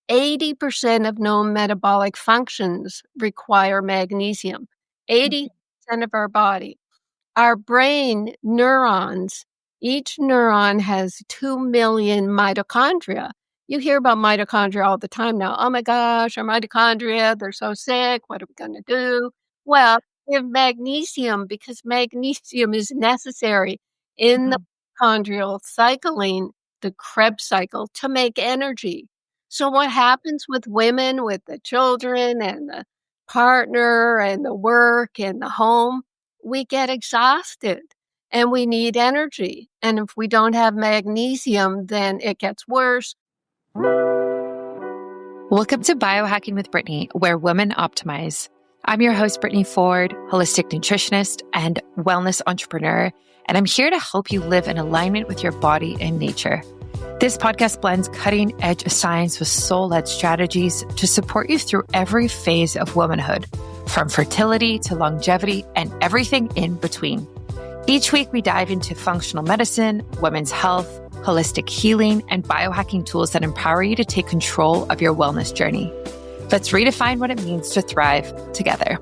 80% of known metabolic functions require magnesium. 80% of our body. Our brain neurons, each neuron has 2 million mitochondria. You hear about mitochondria all the time now. Oh my gosh, our mitochondria, they're so sick. What are we going to do? Well, we have magnesium because magnesium is necessary in the mitochondrial cycling, the Krebs cycle, to make energy. So what happens with women, with the children and the partner and the work and the home? We get exhausted and we need energy. And if we don't have magnesium, then it gets worse. Welcome to Biohacking with Brittany, where women optimize. I'm your host, Brittany Ford, holistic nutritionist and wellness entrepreneur, and I'm here to help you live in alignment with your body and nature. This podcast blends cutting-edge science with soul-led strategies to support you through every phase of womanhood, from fertility to longevity and everything in between. Each week, we dive into functional medicine, women's health, holistic healing, and biohacking tools that empower you to take control of your wellness journey. Let's redefine what it means to thrive together.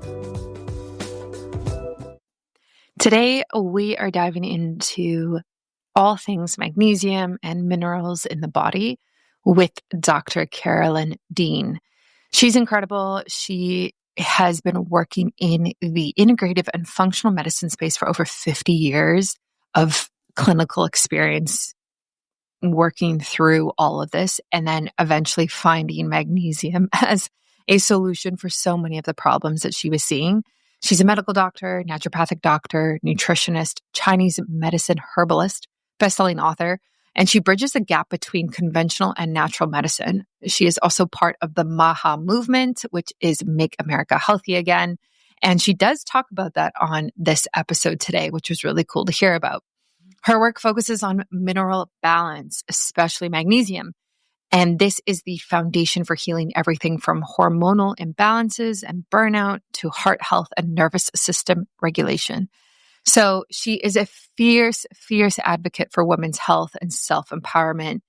Today, we are diving into all things magnesium and minerals in the body with Dr. Carolyn Dean. She's incredible. She has been working in the integrative and functional medicine space for over 50 years of clinical experience working through all of this, and then eventually finding magnesium as a solution for so many of the problems that she was seeing. She's a medical doctor, naturopathic doctor, nutritionist, Chinese medicine herbalist, best-selling author, and she bridges the gap between conventional and natural medicine. She is also part of the MAHA movement, which is Make America Healthy Again. And she does talk about that on this episode today, which was really cool to hear about. Her work focuses on mineral balance, especially magnesium. And this is the foundation for healing everything from hormonal imbalances and burnout to heart health and nervous system regulation. So she is a fierce, fierce advocate for women's health and self-empowerment.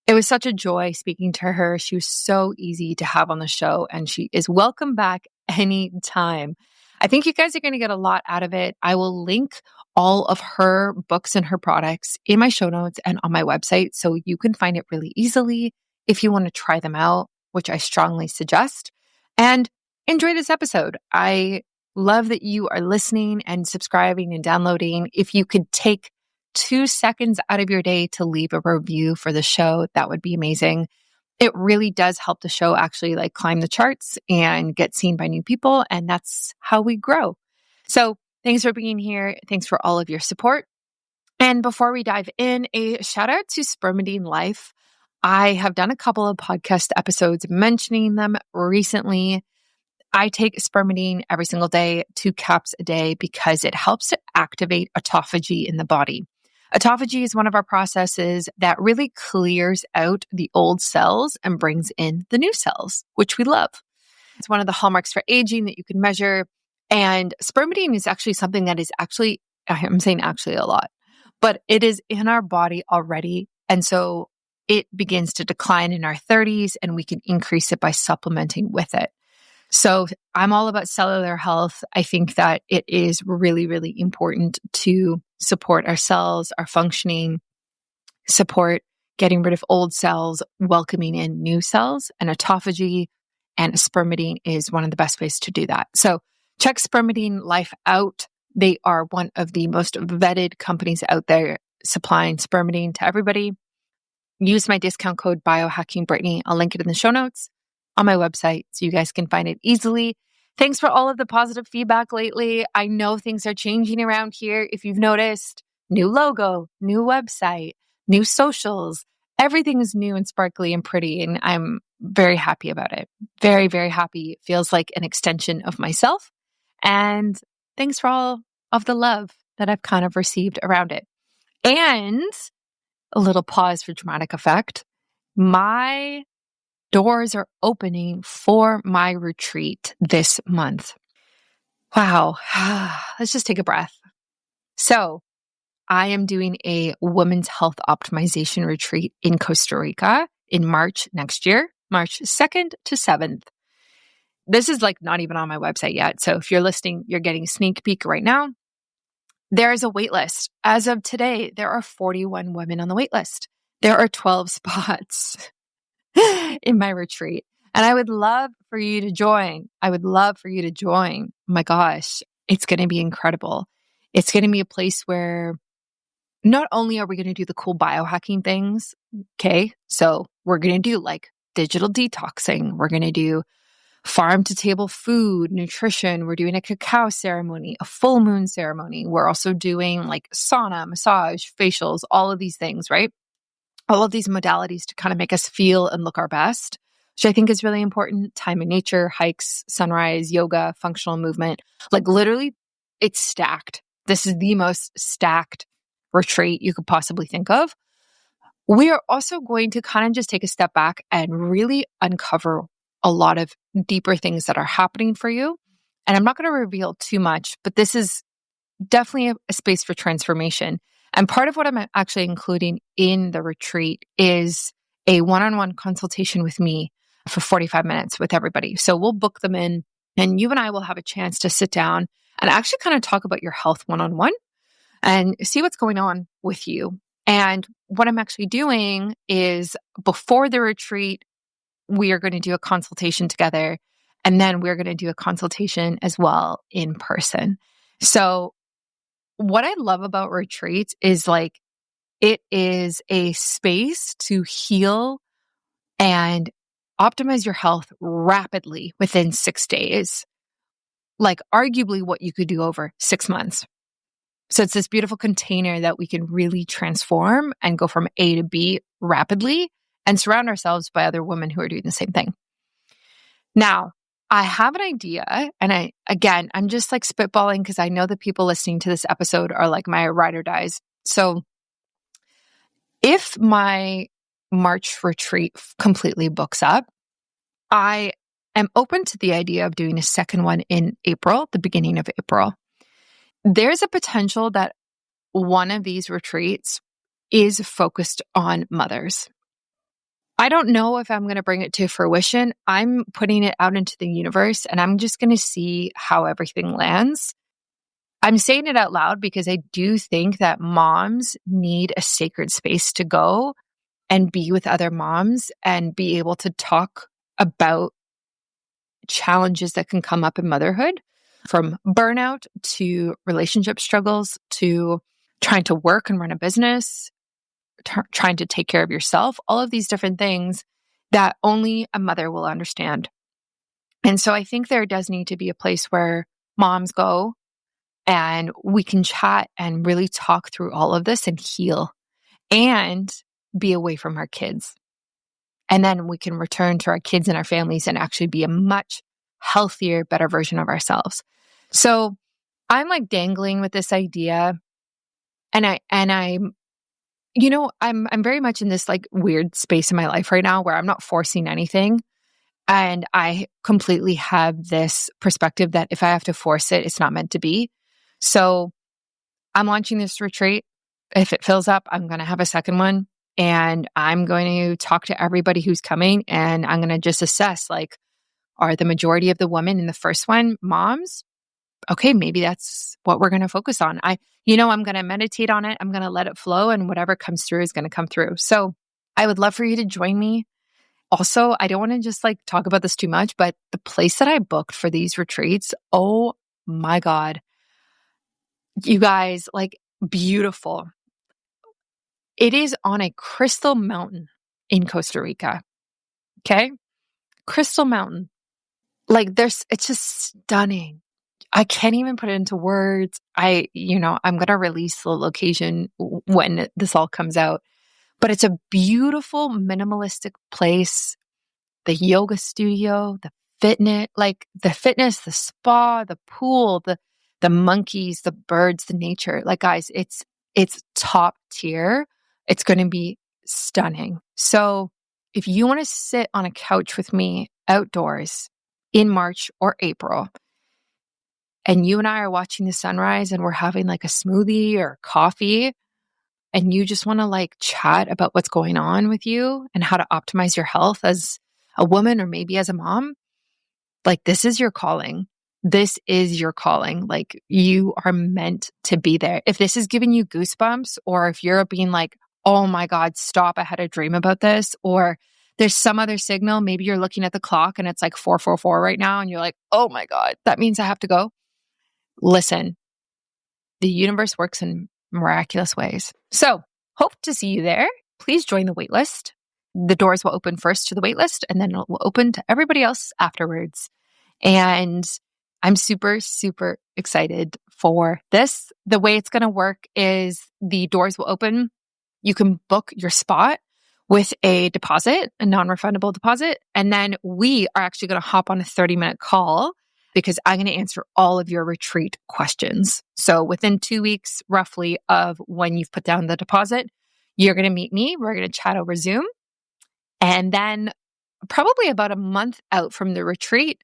It was such a joy speaking to her. She was so easy to have on the show, and she is welcome back anytime. I think you guys are going to get a lot out of it. I will link all of her books and her products in my show notes and on my website, so you can find it really easily if you want to try them out, which I strongly suggest. And enjoy this episode. I love that you are listening and subscribing and downloading. If you could take 2 seconds out of your day to leave a review for the show, that would be amazing. It really does help the show actually climb the charts and get seen by new people. And that's how we grow. So thanks for being here. Thanks for all of your support. And before we dive in, a shout out to Spermidine Life. I have done a couple of podcast episodes mentioning them recently. I take spermidine every single day, 2 caps a day, because it helps to activate autophagy in the body. Autophagy is one of our processes that really clears out the old cells and brings in the new cells, which we love. It's one of the hallmarks for aging that you can measure. And spermidine is actually something that is I'm saying actually a lot, but it is in our body already. And so it begins to decline in our 30s, and we can increase it by supplementing with it. So I'm all about cellular health. I think that it is really, really important to support our cells, our functioning, support getting rid of old cells, welcoming in new cells, and autophagy and spermidine is one of the best ways to do that. So check Spermidine Life out. They are one of the most vetted companies out there supplying spermidine to everybody. Use my discount code BIOHACKINGBRITTANY. I'll link it in the show notes on my website so you guys can find it easily. Thanks for all of the positive feedback lately. I know things are changing around here. If you've noticed, new logo, new website, new socials, everything is new and sparkly and pretty. And I'm very happy about it. Very, very happy. It feels like an extension of myself. And thanks for all of the love that I've kind of received around it. And a little pause for dramatic effect. My doors are opening for my retreat this month. Wow. Let's just take a breath. So I am doing a women's health optimization retreat in Costa Rica in March next year. March 2nd to 7th. This is like not even on my website yet. So if you're listening, you're getting a sneak peek right now. There is a wait list. As of today, there are 41 women on the wait list. There are 12 spots in my retreat. And I would love for you to join. Oh my gosh, it's going to be incredible. It's going to be a place where not only are we going to do the cool biohacking things, okay? So we're going to do like digital detoxing. We're going to do farm to table food, nutrition. We're doing a cacao ceremony, a full moon ceremony. We're also doing like sauna, massage, facials, all of these things, right? All of these modalities to kind of make us feel and look our best, which I think is really important. Time in nature, hikes, sunrise, yoga, functional movement. Like literally, it's stacked. This is the most stacked retreat you could possibly think of. We are also going to kind of just take a step back and really uncover a lot of deeper things that are happening for you. And I'm not going to reveal too much, but this is definitely a space for transformation. And part of what I'm actually including in the retreat is a one-on-one consultation with me for 45 minutes with everybody. So we'll book them in, and you and I will have a chance to sit down and actually kind of talk about your health one-on-one and see what's going on with you. And what I'm actually doing is before the retreat, we are going to do a consultation together, and then we're going to do a consultation as well in person. So what I love about retreats is like, it is a space to heal and optimize your health rapidly within 6 days, like arguably what you could do over 6 months. So it's this beautiful container that we can really transform and go from A to B rapidly and surround ourselves by other women who are doing the same thing. Now, I have an idea, and I'm just like spitballing because I know the people listening to this episode are like my ride or dies. So if my March retreat completely books up, I am open to the idea of doing a second one in April, the beginning of April. There's a potential that one of these retreats is focused on mothers. I don't know if I'm going to bring it to fruition. I'm putting it out into the universe, and I'm just going to see how everything lands. I'm saying it out loud because I do think that moms need a sacred space to go and be with other moms and be able to talk about challenges that can come up in motherhood, from burnout to relationship struggles to trying to work and run a business, trying to take care of yourself, all of these different things that only a mother will understand. And so I think there does need to be a place where moms go and we can chat and really talk through all of this and heal and be away from our kids. And then we can return to our kids and our families and actually be a much healthier, better version of ourselves. So I'm like dangling with this idea, and I'm very much in this like weird space in my life right now where I'm not forcing anything. And I completely have this perspective that if I have to force it, it's not meant to be. So I'm launching this retreat. If it fills up, I'm going to have a second one, and I'm going to talk to everybody who's coming, and I'm going to just assess, like, are the majority of the women in the first one moms? Okay, maybe that's what we're going to focus on. I'm going to meditate on it. I'm going to let it flow, and whatever comes through is going to come through. So I would love for you to join me. Also, I don't want to just like talk about this too much, but the place that I booked for these retreats, oh my God, you guys, like, beautiful. It is on a crystal mountain in Costa Rica. Okay? Crystal mountain. Like, it's just stunning. I can't even put it into words. I'm going to release the location when this all comes out, but it's a beautiful, minimalistic place. The yoga studio, the fitness, the spa, the pool, the monkeys, the birds, the nature. Like, guys, it's top tier. It's going to be stunning. So if you want to sit on a couch with me outdoors in March or April, and you and I are watching the sunrise and we're having like a smoothie or coffee, and you just want to like chat about what's going on with you and how to optimize your health as a woman or maybe as a mom, like this is your calling. This is your calling. Like you are meant to be there. If this is giving you goosebumps, or if you're being like, oh my God, stop, I had a dream about this, or there's some other signal, maybe you're looking at the clock and it's like 4:44 right now and you're like, oh my God, that means I have to go. Listen, the universe works in miraculous ways. So hope to see you there. Please join the waitlist. The doors will open first to the waitlist and then it will open to everybody else afterwards. And I'm super, super excited for this. The way it's going to work is the doors will open. You can book your spot with a deposit, a non-refundable deposit. And then we are actually going to hop on a 30-minute call because I'm going to answer all of your retreat questions. So within 2 weeks, roughly, of when you've put down the deposit, you're going to meet me. We're going to chat over Zoom. And then probably about a month out from the retreat,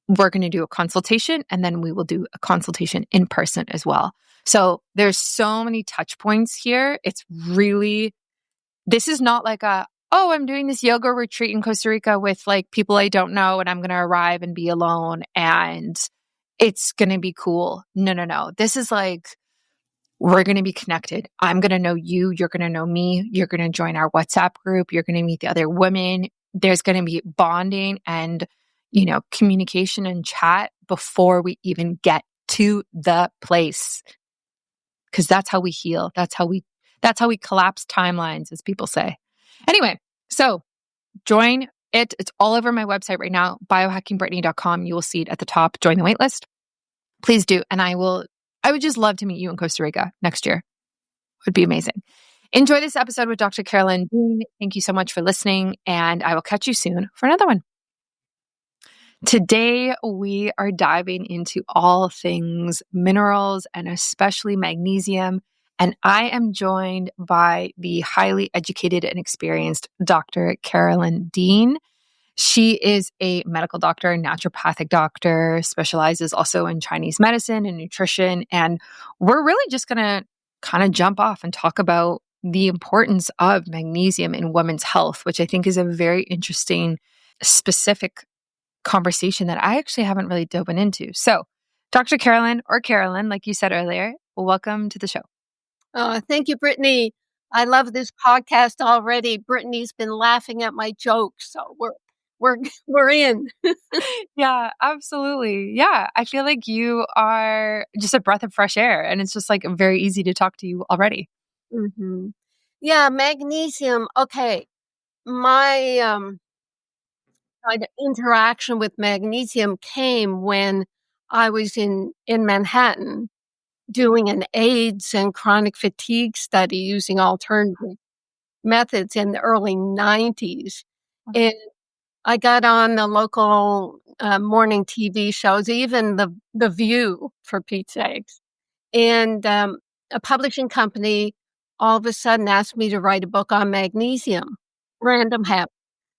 we're going to do a consultation, and then we will do a consultation in person as well. So there's so many touch points here. It's really, this is not like oh, I'm doing this yoga retreat in Costa Rica with like people I don't know and I'm going to arrive and be alone and it's going to be cool. No, no, no. This is like, we're going to be connected. I'm going to know you. You're going to know me. You're going to join our WhatsApp group. You're going to meet the other women. There's going to be bonding and, communication and chat before we even get to the place. Because that's how we heal. That's how we collapse timelines, as people say. Anyway, so join it. It's all over my website right now, biohackingbrittany.com. You will see it at the top. Join the waitlist. Please do. And I would just love to meet you in Costa Rica next year. It would be amazing. Enjoy this episode with Dr. Carolyn Dean. Thank you so much for listening, and I will catch you soon for another one. Today, we are diving into all things minerals and especially magnesium. And I am joined by the highly educated and experienced Dr. Carolyn Dean. She is a medical doctor, naturopathic doctor, specializes also in Chinese medicine and nutrition. And we're really just going to kind of jump off and talk about the importance of magnesium in women's health, which I think is a very interesting, specific conversation that I actually haven't really dove into. So, Dr. Carolyn, or Carolyn, like you said earlier, welcome to the show. Thank you, Brittany. I love this podcast already. Brittany's been laughing at my jokes, so we're in. Yeah, absolutely. Yeah, I feel like you are just a breath of fresh air, and it's just like very easy to talk to you already. Mm-hmm. Yeah, magnesium. Okay, my interaction with magnesium came when I was in Manhattan doing an AIDS and chronic fatigue study using alternative methods in the early 90s. And I got on the local morning TV shows, even the View, for Pete's sakes. And a publishing company all of a sudden asked me to write a book on magnesium, random happen.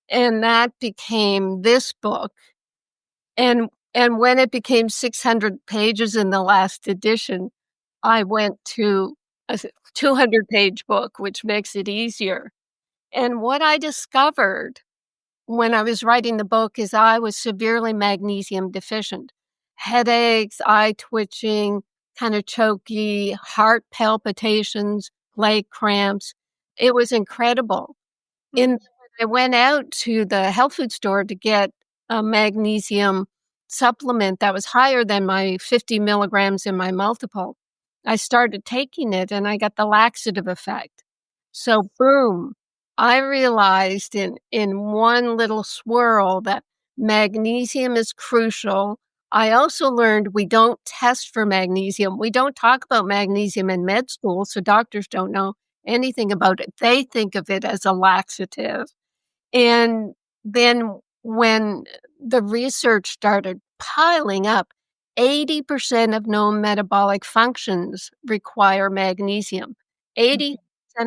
And that became this book. And when it became 600 pages in the last edition, I went to a 200-page book, which makes it easier. And what I discovered when I was writing the book is I was severely magnesium deficient. Headaches, eye twitching, kind of choky, heart palpitations, leg cramps. It was incredible. I went out to the health food store to get a magnesium supplement that was higher than my 50 milligrams in my multiple. I started taking it and I got the laxative effect. So boom, I realized in one little swirl that magnesium is crucial. I also learned we don't test for magnesium. We don't talk about magnesium in med school, so doctors don't know anything about it. They think of it as a laxative. And then when the research started piling up, 80% of known metabolic functions require magnesium. 80%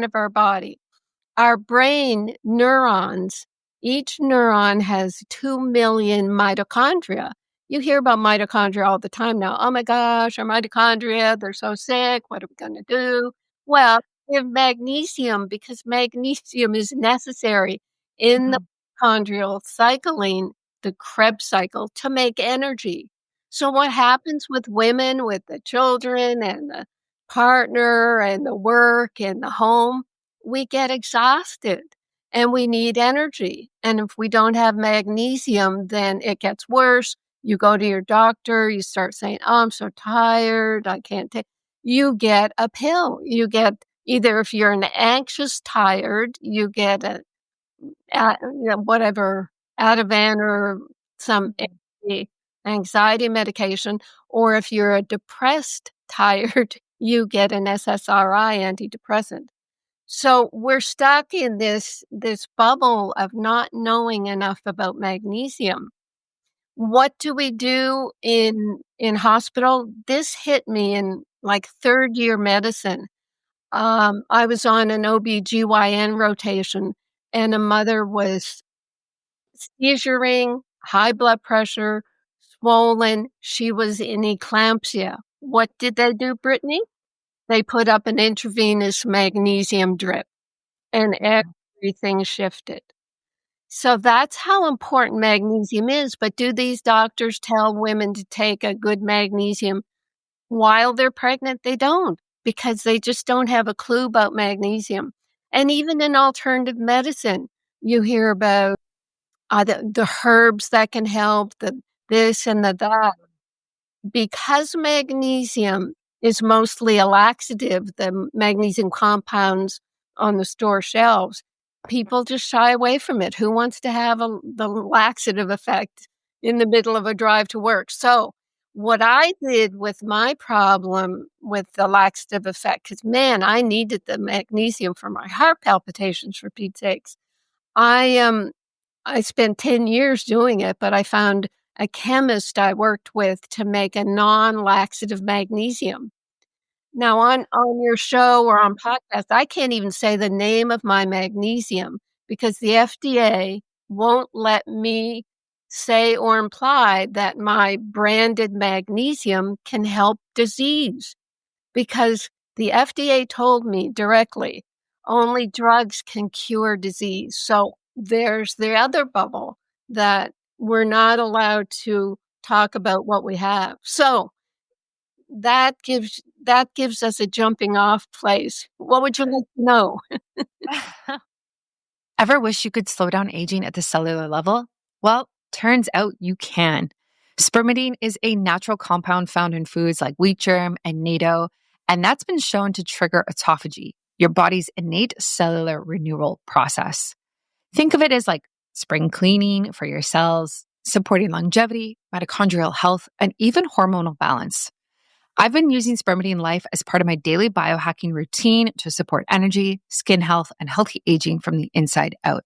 of our body. Our brain neurons, each neuron has 2 million mitochondria. You hear about mitochondria all the time now. Oh my gosh, our mitochondria, they're so sick. What are we going to do? Well, we have magnesium because magnesium is necessary in the mitochondrial cycling, the Krebs cycle, to make energy. So what happens with women, with the children and the partner and the work and the home? We get exhausted and we need energy. And if we don't have magnesium, then it gets worse. You go to your doctor, you start saying, "Oh, I'm so tired, I can't take." You get a pill. You get either, if you're an anxious tired, you get whatever, Ativan or some anxiety medication, or if you're a depressed tired, you get an SSRI antidepressant. So we're stuck in this bubble of not knowing enough about magnesium. What do we do in hospital? This hit me in like third year medicine. I was on an OB/GYN rotation, and a mother was seizuring, high blood pressure, swollen. She was in eclampsia. What did they do, Brittany? They put up an intravenous magnesium drip, and everything shifted. So that's how important magnesium is. But do these doctors tell women to take a good magnesium while they're pregnant? They don't, because they just don't have a clue about magnesium. And even in alternative medicine, you hear about the herbs that can help, the this and the that. Because magnesium is mostly a laxative, the magnesium compounds on the store shelves, people just shy away from it. Who wants to have the laxative effect in the middle of a drive to work? So what I did with my problem with the laxative effect, because man, I needed the magnesium for my heart palpitations, for Pete's sakes. I spent 10 years doing it, but I found a chemist I worked with to make a non-laxative magnesium. Now on your show or on podcast, I can't even say the name of my magnesium because the FDA won't let me say or imply that my branded magnesium can help disease, because the FDA told me directly, only drugs can cure disease. So there's the other bubble that we're not allowed to talk about what we have. So that gives us a jumping off place. What would you like to know? Ever wish you could slow down aging at the cellular level? Well, turns out you can. Spermidine is a natural compound found in foods like wheat germ and natto, and that's been shown to trigger autophagy, your body's innate cellular renewal process. Think of it as like spring cleaning for your cells, supporting longevity, mitochondrial health, and even hormonal balance. I've been using Spermidine Life as part of my daily biohacking routine to support energy, skin health, and healthy aging from the inside out.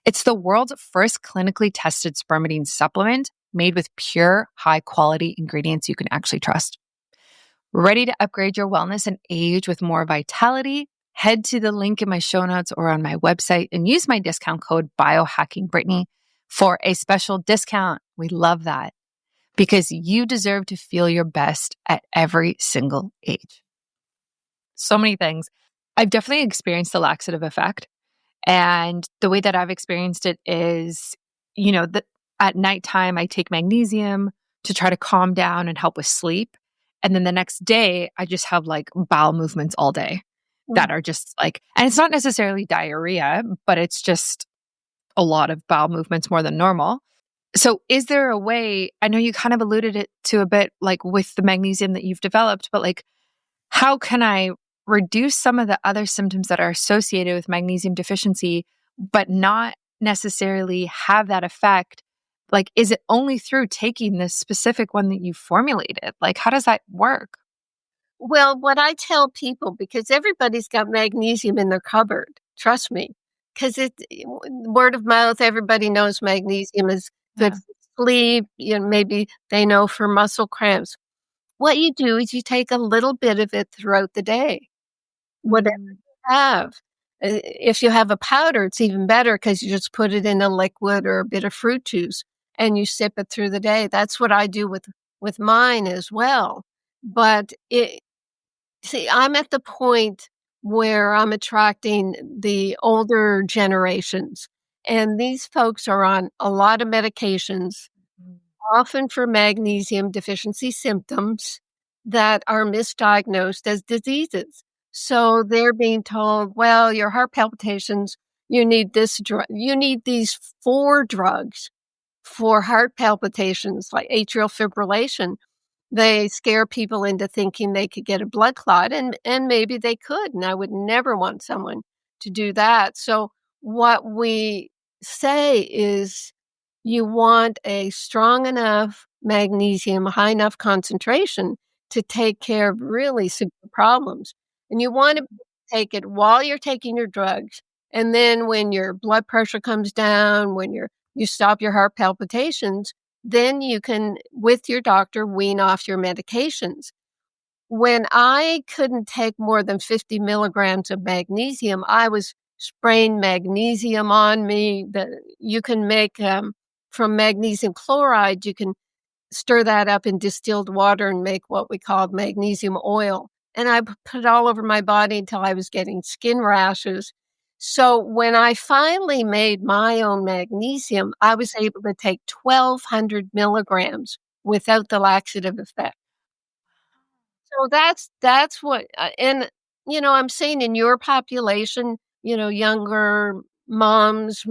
It's the world's first clinically tested spermidine supplement made with pure, high-quality ingredients you can actually trust. Ready to upgrade your wellness and age with more vitality? Head to the link in my show notes or on my website and use my discount code BIOHACKINGBRITTANY for a special discount. We love that, because you deserve to feel your best at every single age. So many things. I've definitely experienced the laxative effect. And the way that I've experienced it is, at nighttime, I take magnesium to try to calm down and help with sleep. And then the next day, I just have like bowel movements all day that are just like, and it's not necessarily diarrhea, but it's just a lot of bowel movements more than normal. So is there a way, I know you kind of alluded it to a bit, like with the magnesium that you've developed, but like, how can I reduce some of the other symptoms that are associated with magnesium deficiency, but not necessarily have that effect? Like, is it only through taking this specific one that you formulated? Like, how does that work? Well, what I tell people, because everybody's got magnesium in their cupboard, trust me, because word of mouth, everybody knows magnesium is good Yeah. for sleep, maybe they know for muscle cramps. What you do is you take a little bit of it throughout the day, whatever Mm. you have. If you have a powder, it's even better because you just put it in a liquid or a bit of fruit juice and you sip it through the day. That's what I do with mine as well. But see, I'm at the point where I'm attracting the older generations, And these folks are on a lot of medications, often for magnesium deficiency symptoms that are misdiagnosed as diseases. So they're being told, well, your heart palpitations, you need this drug, you need these 4 drugs for heart palpitations, like atrial fibrillation. They scare people into thinking they could get a blood clot, and maybe they could, and I would never want someone to do that. So what we say is you want a strong enough magnesium, high enough concentration to take care of really severe problems. And you want to take it while you're taking your drugs. And then when your blood pressure comes down, when you stop your heart palpitations, then you can, with your doctor, wean off your medications. When I couldn't take more than 50 milligrams of magnesium, I was spraying magnesium on me. You can make, from magnesium chloride, you can stir that up in distilled water and make what we call magnesium oil. And I put it all over my body until I was getting skin rashes. So when I finally made my own magnesium, I was able to take 1,200 milligrams without the laxative effect. So that's what, and I'm saying in your population, younger moms,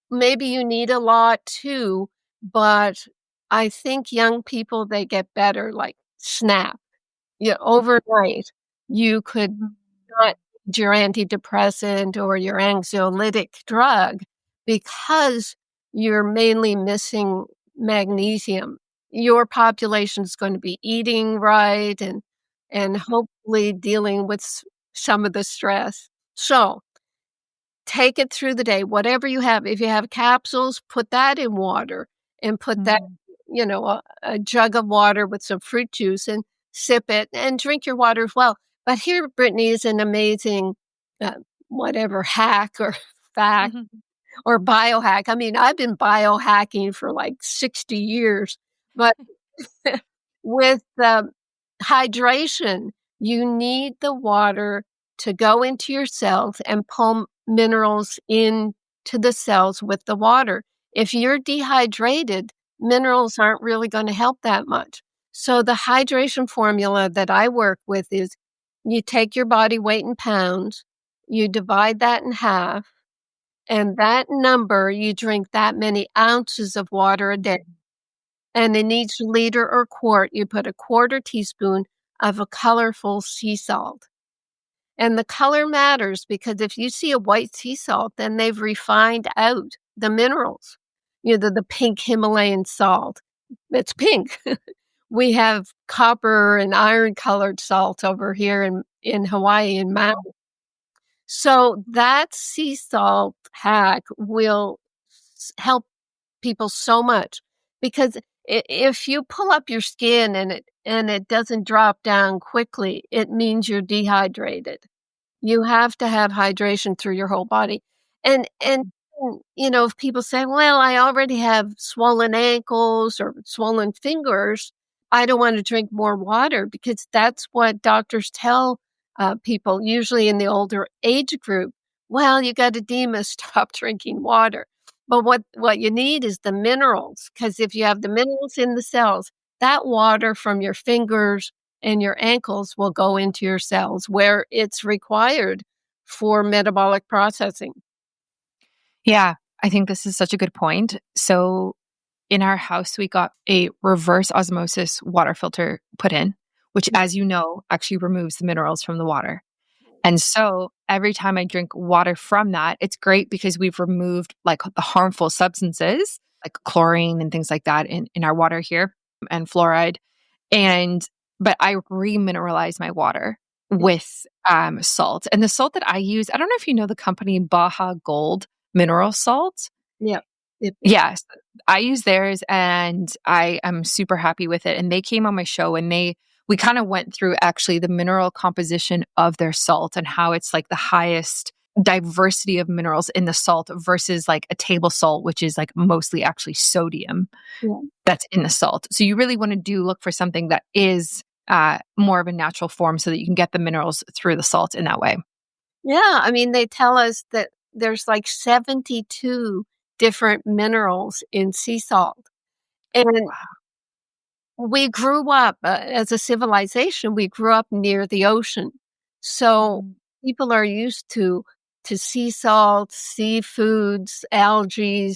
maybe you need a lot too, but I think young people, they get better like snap. Overnight, you could not need your antidepressant or your anxiolytic drug because you're mainly missing magnesium. Your population is going to be eating right and hopefully dealing with some of the stress. So take it through the day, whatever you have. If you have capsules, put that in water and put that, a jug of water with some fruit juice and sip it and drink your water as well. But here, Brittany, is an amazing, whatever hack or fact or biohack. I mean, I've been biohacking for like 60 years, but with hydration, you need the water to go into your cells and pull minerals into the cells with the water. If you're dehydrated, minerals aren't really going to help that much. So the hydration formula that I work with is you take your body weight in pounds, you divide that in half, and that number, you drink that many ounces of water a day. And in each liter or quart, you put a quarter teaspoon of a colorful sea salt. And the color matters because if you see a white sea salt, then they've refined out the minerals. The pink Himalayan salt, it's pink. We have copper and iron colored salt over here in Hawaii and Maui. So that sea salt hack will help people so much because if you pull up your skin and it doesn't drop down quickly, it means you're dehydrated. You have to have hydration through your whole body. And if people say, well, I already have swollen ankles or swollen fingers, I don't want to drink more water, because that's what doctors tell people, usually in the older age group. Well, you got edema, stop drinking water. But what you need is the minerals, because if you have the minerals in the cells, that water from your fingers and your ankles will go into your cells where it's required for metabolic processing. Yeah, I think this is such a good point. So in our house, we got a reverse osmosis water filter put in, which, as you know, actually removes the minerals from the water. And so every time I drink water from that, it's great because we've removed like the harmful substances like chlorine and things like that in our water here, and fluoride. But I remineralize my water with salt. And the salt that I use, I don't know if you know the company Baja Gold mineral salt. Yeah. Yes, I use theirs and I am super happy with it. And they came on my show and we kind of went through actually the mineral composition of their salt and how it's like the highest diversity of minerals in the salt versus like a table salt, which is like mostly actually sodium that's in the salt. So you really want to look for something that is more of a natural form so that you can get the minerals through the salt in that way. Yeah. I mean, they tell us that there's like 72 different minerals in sea salt. And we grew up, as a civilization, we grew up near the ocean. So Mhm. people are used to sea salt, seafoods, algae.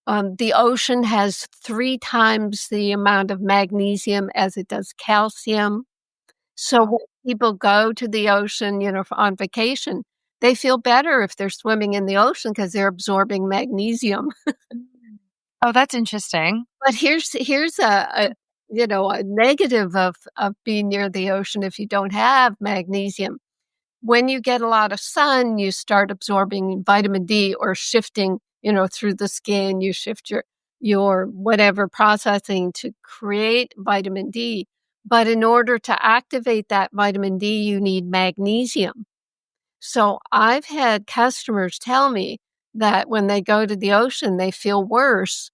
The ocean has 3 times the amount of magnesium as it does calcium. So Wow. when people go to the ocean, on vacation, they feel better if they're swimming in the ocean because 'cause they're absorbing magnesium. Mm. Oh, that's interesting. But here's a negative of being near the ocean if you don't have magnesium. When you get a lot of sun, you start absorbing vitamin D or shifting, through the skin, you shift your whatever processing to create vitamin D. But in order to activate that vitamin D, you need magnesium. So I've had customers tell me that when they go to the ocean, they feel worse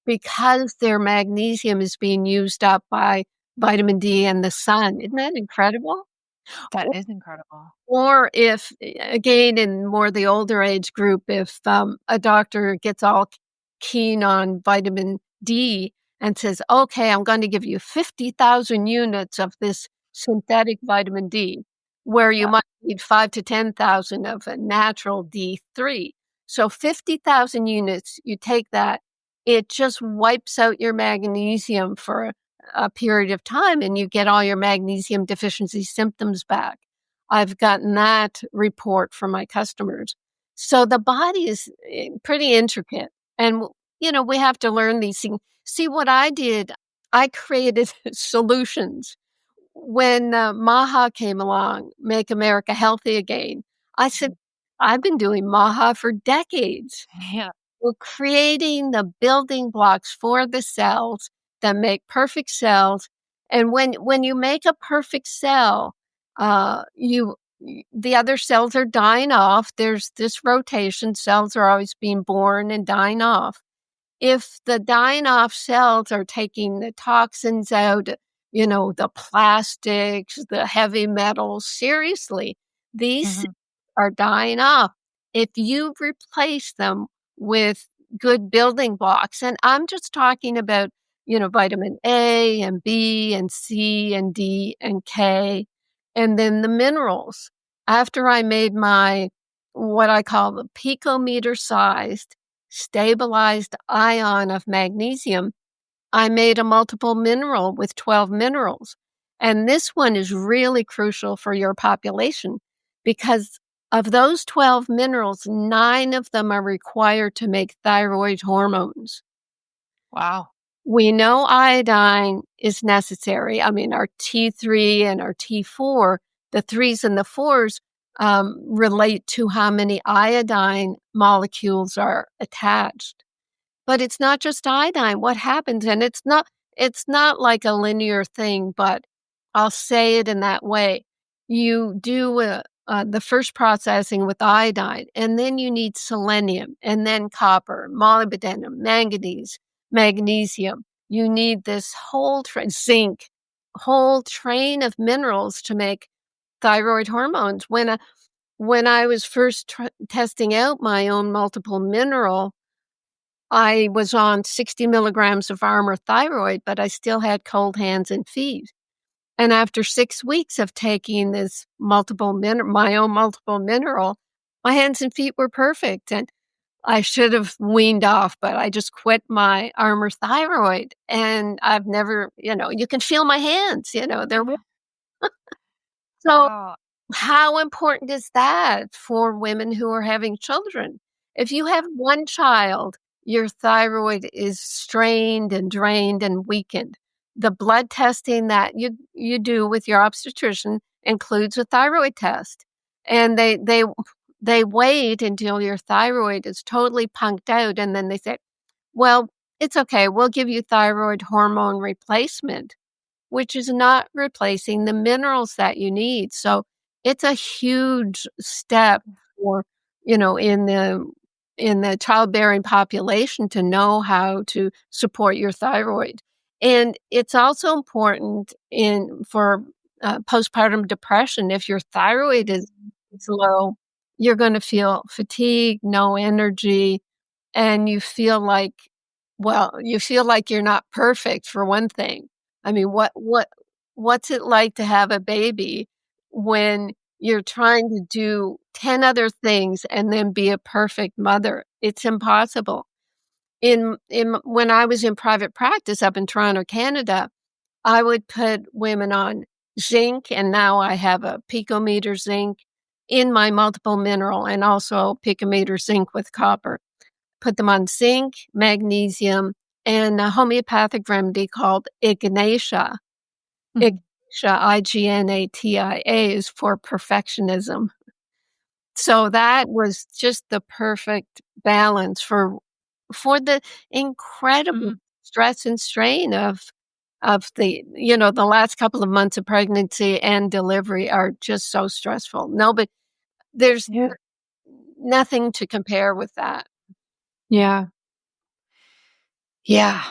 because their magnesium is being used up by vitamin D and the sun. Isn't that incredible? That is incredible. Or if, again, in more the older age group, if a doctor gets all keen on vitamin D and says, okay, I'm going to give you 50,000 units of this synthetic vitamin D, where you Yeah. might need 5 to 10,000 of a natural D3. So 50,000 units, you take that, it just wipes out your magnesium for a period of time and you get all your magnesium deficiency symptoms back. I've gotten that report from my customers. So the body is pretty intricate. And, we have to learn these things. See, what I did, I created solutions. When Maha came along, Make America Healthy Again, I said, Mhm. I've been doing Maha for decades. Yeah. We're creating the building blocks for the cells that make perfect cells. And when you make a perfect cell, the other cells are dying off. There's this rotation. Cells are always being born and dying off. If the dying off cells are taking the toxins out, the plastics, the heavy metals, seriously, these Mhm. are dying off. If you replace them with good building blocks, and I'm just talking about, vitamin A and B and C and D and K, and then the minerals. After I made my, what I call the picometer-sized stabilized ion of magnesium, I made a multiple mineral with 12 minerals. And this one is really crucial for your population because of those 12 minerals, 9 of them are required to make thyroid hormones. Wow. We know iodine is necessary. I mean, our T3 and our T4, the threes and the fours relate to how many iodine molecules are attached. But it's not just iodine. What happens, and it's not like a linear thing, but I'll say it in that way. You do the first processing with iodine, and then you need selenium, and then copper, molybdenum, manganese, magnesium. You need this whole zinc, whole train of minerals to make thyroid hormones. When I was first testing out my own multiple mineral, I was on 60 milligrams of Armour thyroid, but I still had cold hands and feet. And after 6 weeks of taking this my own multiple mineral, my hands and feet were perfect. And I should have weaned off, but I just quit my Armour thyroid. And I've never, you can feel my hands, they're so Wow. how important is that for women who are having children? If you have one child, your thyroid is strained and drained and weakened. The blood testing that you do with your obstetrician includes a thyroid test. And they wait until your thyroid is totally punked out and then they say, "Well, it's okay. We'll give you thyroid hormone replacement," which is not replacing the minerals that you need. So it's a huge step for, in the childbearing population to know how to support your thyroid. And it's also important for postpartum depression. If your thyroid is low, you're going to feel fatigue, no energy, and you feel like, well, you feel like you're not perfect for one thing. I mean, what's it like to have a baby when you're trying to do 10 other things and then be a perfect mother? It's impossible. In when I was in private practice up in Toronto, Canada, I would put women on zinc, and now I have a picometer zinc in my multiple mineral and also picometer zinc with copper. Put them on zinc, magnesium, and a homeopathic remedy called Ignatia. Mhm. Ignatia, Ignatia, is for perfectionism. So that was just the perfect balance for the incredible Mhm. stress and strain of the, the last couple of months of pregnancy and delivery are just so stressful. No, but there's Yeah. nothing to compare with that. Yeah. Yeah.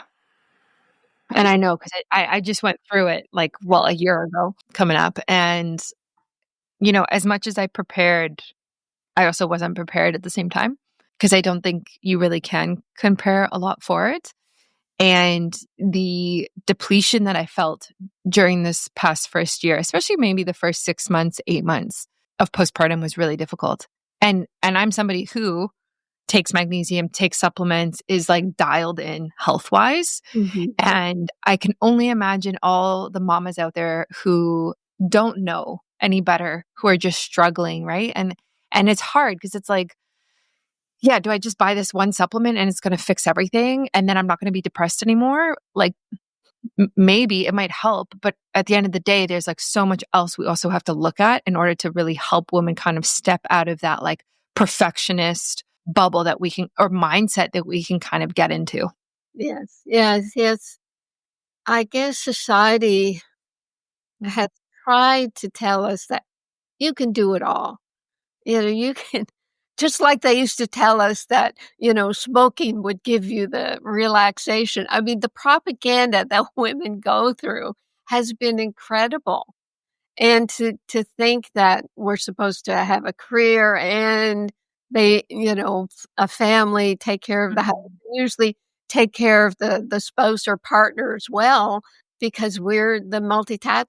And I know because I just went through it like, well, a year ago coming up. And, as much as I prepared, I also wasn't prepared at the same time because I don't think you really can compare a lot for it. And the depletion that I felt during this past first year, especially maybe the first 6 months, 8 months of postpartum was really difficult. And I'm somebody who takes magnesium, takes supplements, is like dialed in health wise. Mhm. And I can only imagine all the mamas out there who don't know any better, who are just struggling, right? And it's hard because it's like, yeah, do I just buy this one supplement and it's going to fix everything and then I'm not going to be depressed anymore? Like maybe it might help, but at the end of the day there's like so much else we also have to look at in order to really help women kind of step out of that like perfectionist bubble that we can or mindset that we can kind of get into. Yes, yes, yes. I guess society has Mhm. tried to tell us that you can do it all. You can just like they used to tell us that, smoking would give you the relaxation. I mean, the propaganda that women go through has been incredible. And to think that we're supposed to have a career and a family, take care of the house, Mhm. usually take care of the spouse or partner as well, because we're the multitask.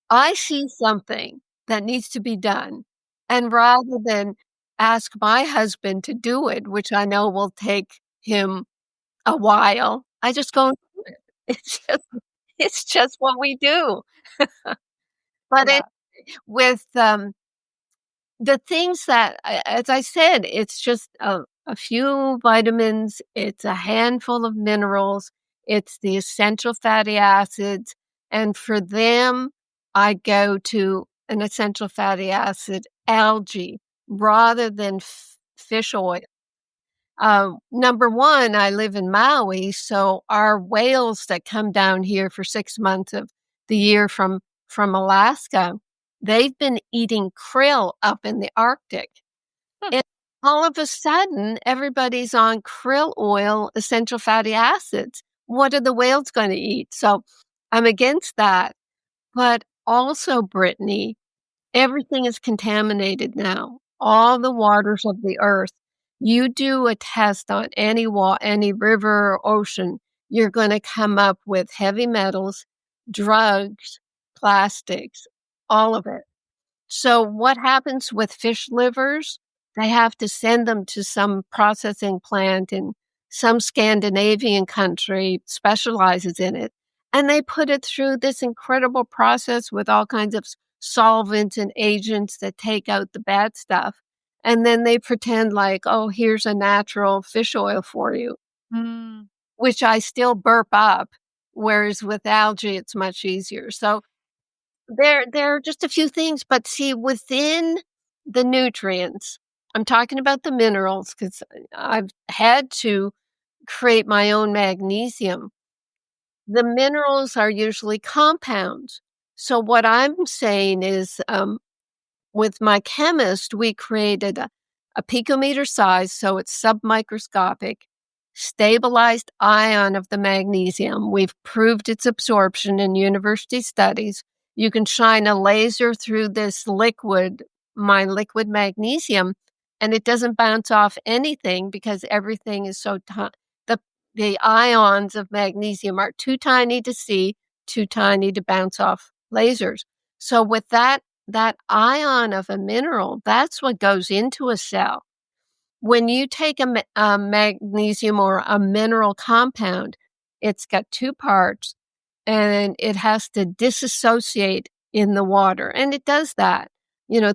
I see something that needs to be done, and rather than ask my husband to do it, which I know will take him a while, I just go and do it. It's just what we do. But Yeah. with, the things that as I said, it's just a few vitamins, it's a handful of minerals, it's the essential fatty acids, and for them, I go to an essential fatty acid algae rather than fish oil. Number 1, I live in Maui, so our whales that come down here for 6 months of the year from Alaska, they've been eating krill up in the Arctic. Hmm. And all of a sudden, everybody's on krill oil, essential fatty acids. What are the whales gonna eat? So, I'm against that. But also, Brittany, everything is contaminated now. All the waters of the earth. You do a test on any river or ocean, you're gonna come up with heavy metals, drugs, plastics, all of it. So what happens with fish livers? They have to send them to some processing plant in some Scandinavian country specializes in it. And they put it through this incredible process with all kinds of solvents and agents that take out the bad stuff. And then they pretend like, oh, here's a natural fish oil for you, Mm. which I still burp up. Whereas with algae, it's much easier. So there are just a few things, but see, within the nutrients, I'm talking about the minerals because I've had to create my own magnesium. The minerals are usually compounds. So what I'm saying is, with my chemist, we created a picometer size, so it's submicroscopic, stabilized ion of the magnesium. We've proved its absorption in university studies. You can shine a laser through this liquid my liquid magnesium, and it doesn't bounce off anything because everything is so the ions of magnesium are too tiny to see, too tiny to bounce off lasers. So with that ion of a mineral, that's what goes into a cell. When you take a magnesium or a mineral compound, it's got two parts and it has to disassociate in the water. And it does that.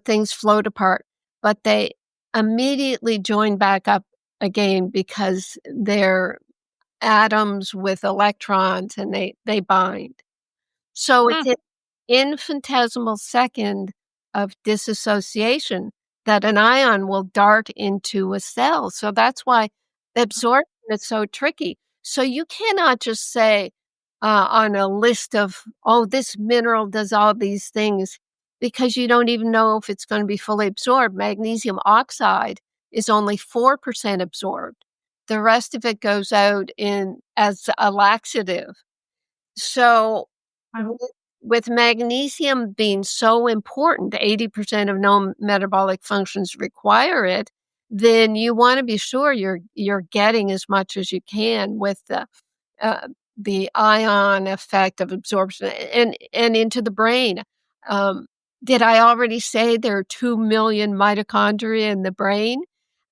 Things float apart, but they immediately join back up again because they're atoms with electrons and they bind. So it's Hmm. an infinitesimal second of disassociation that an ion will dart into a cell. So that's why absorption is so tricky. So you cannot just say on a list of, oh, this mineral does all these things, because you don't even know if it's going to be fully absorbed. Magnesium oxide is only 4% absorbed. The rest of it goes out as a laxative. So Wow. with magnesium being so important, 80% of known metabolic functions require it, then you want to be sure you're getting as much as you can with the ion effect of absorption and into the brain. Um, did I already say there are 2 million mitochondria in the brain?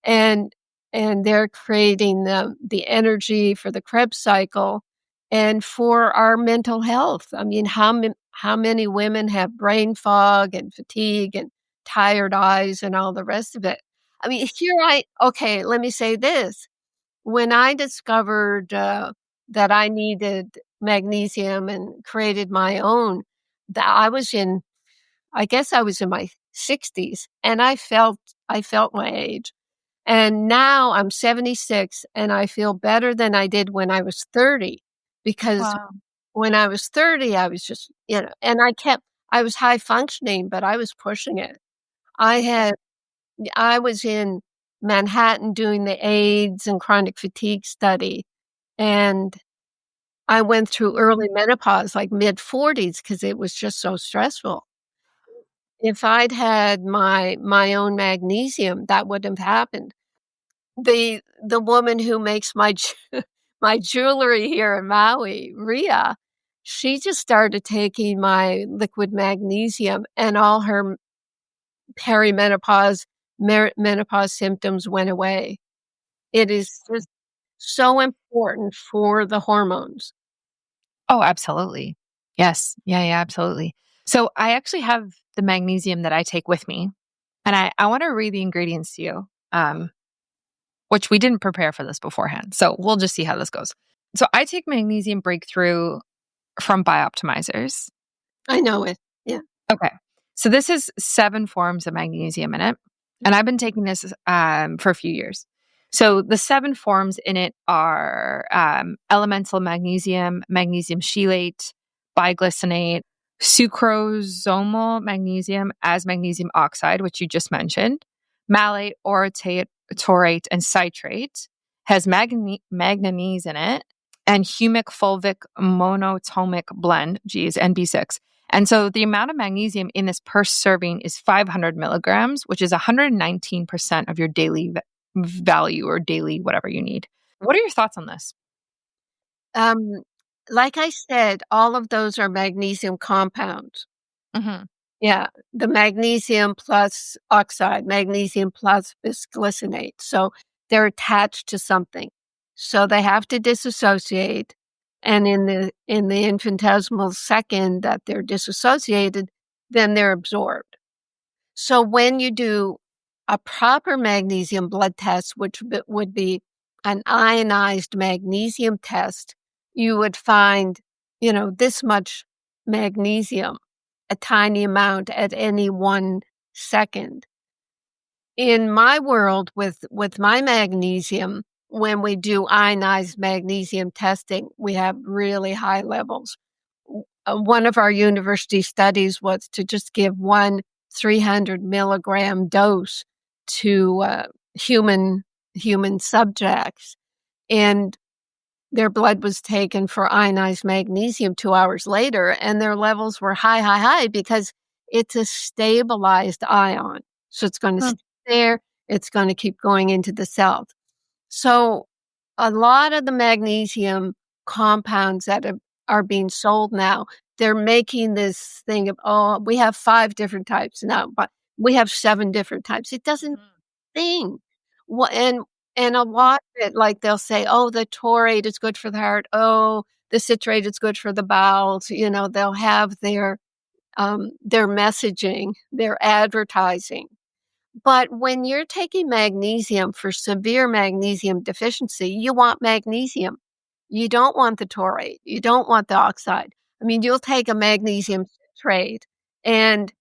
And they're creating the energy for the Krebs cycle and for our mental health. I mean, how many women have brain fog and fatigue and tired eyes and all the rest of it? I mean, okay, let me say this. When I discovered that I needed magnesium and created my own, that I guess I was in my 60s, and I felt my age. And now I'm 76 and I feel better than I did when I was 30, because Wow. when I was 30, I was just, and I was high functioning, but I was pushing it. I had, I was in Manhattan doing the AIDS and chronic fatigue study, and I went through early menopause, like mid-40s, because it was just so stressful. If I'd had my own magnesium, that wouldn't have happened. The woman who makes my jewelry here in Maui, Ria, she just started taking my liquid magnesium, and all her perimenopause, menopause symptoms went away. It is just so important for the hormones. Oh, absolutely. Yes. Yeah, yeah, absolutely. So I actually have the magnesium that I take with me, and I want to read the ingredients to you, which we didn't prepare for this beforehand. So we'll just see how this goes. So I take Magnesium Breakthrough from Bioptimizers. I know it. Yeah. Okay. So this is 7 forms of magnesium in it. And I've been taking this for a few years. So the 7 forms in it are elemental magnesium, magnesium chelate, biglycinate, sucrosomal magnesium as magnesium oxide, which you just mentioned, malate, orotate, taurate, and citrate, has manganese in it, and humic fulvic monatomic blend, geez, and B6. And so the amount of magnesium in this per serving is 500 milligrams, which is 119% of your daily value or daily whatever you need. What are your thoughts on this? Um, like I said, all of those are magnesium compounds. Hmm. Yeah, the magnesium plus oxide, magnesium plus bisglycinate. So they're attached to something. So they have to disassociate. And in the infinitesimal second that they're disassociated, then they're absorbed. So when you do a proper magnesium blood test, which would be an ionized magnesium test, you would find, this much magnesium, a tiny amount at any 1 second. In my world with my magnesium, when we do ionized magnesium testing, we have really high levels. One of our university studies was to just give one 300 milligram dose to human subjects, and their blood was taken for ionized magnesium 2 hours later, and their levels were high, high, high, because it's a stabilized ion. So it's going to Huh. stay there. It's going to keep going into the cells. So a lot of the magnesium compounds that are being sold now, they're making this thing of, oh, we have 5 different types now, but we have 7 different types. It doesn't thing. Wha and a lot of it, like, they'll say, "Oh, the taurate is good for the heart. Oh, the citrate is good for the bowels." They'll have their messaging, their advertising. But when you're taking magnesium for severe magnesium deficiency, you want magnesium. You don't want the taurate. You don't want the oxide. I mean, you'll take a magnesium citrate and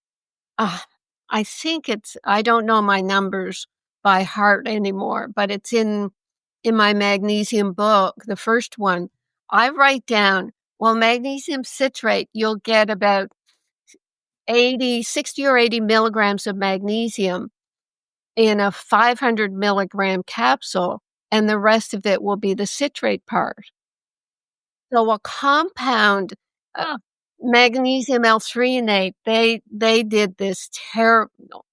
uh, I don't know my numbers by heart anymore, but it's in my magnesium book, the first one. I write down, well, magnesium citrate, you'll get about 60 or 80 milligrams of magnesium in a 500 milligram capsule, and the rest of it will be the citrate part. So a compound, uh, magnesium L-threonate, they did this terrible,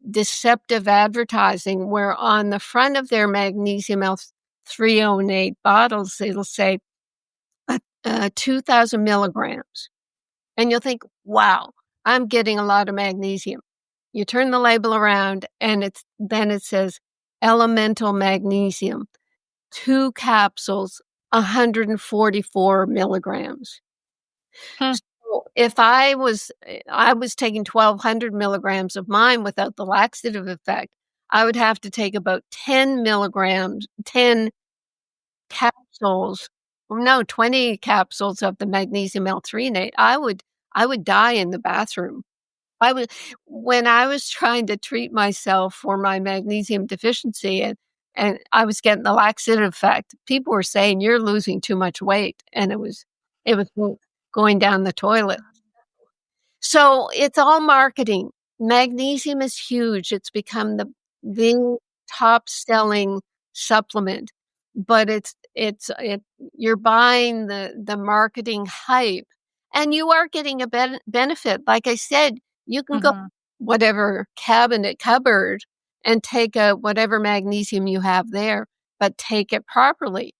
deceptive advertising where on the front of their magnesium L-threonate bottles, it'll say 2,000 milligrams. And you'll think, wow, I'm getting a lot of magnesium. You turn the label around and then it says elemental magnesium, 2 capsules, 144 milligrams. Huh. So if I was taking 1,200 milligrams of mine without the laxative effect, I would have to take about 10 milligrams, 10 capsules, no, 20 capsules of the magnesium L-threonate. I would die in the bathroom. I was When I was trying to treat myself for my magnesium deficiency and I was getting the laxative effect, people were saying, "You're losing too much weight," and it was going down the toilet. So it's all marketing. Magnesium is huge. It's become the top selling supplement, but you're buying the marketing hype, and you are getting a benefit. Like I said, you can go Mhm. whatever cupboard and take whatever magnesium you have there, but take it properly.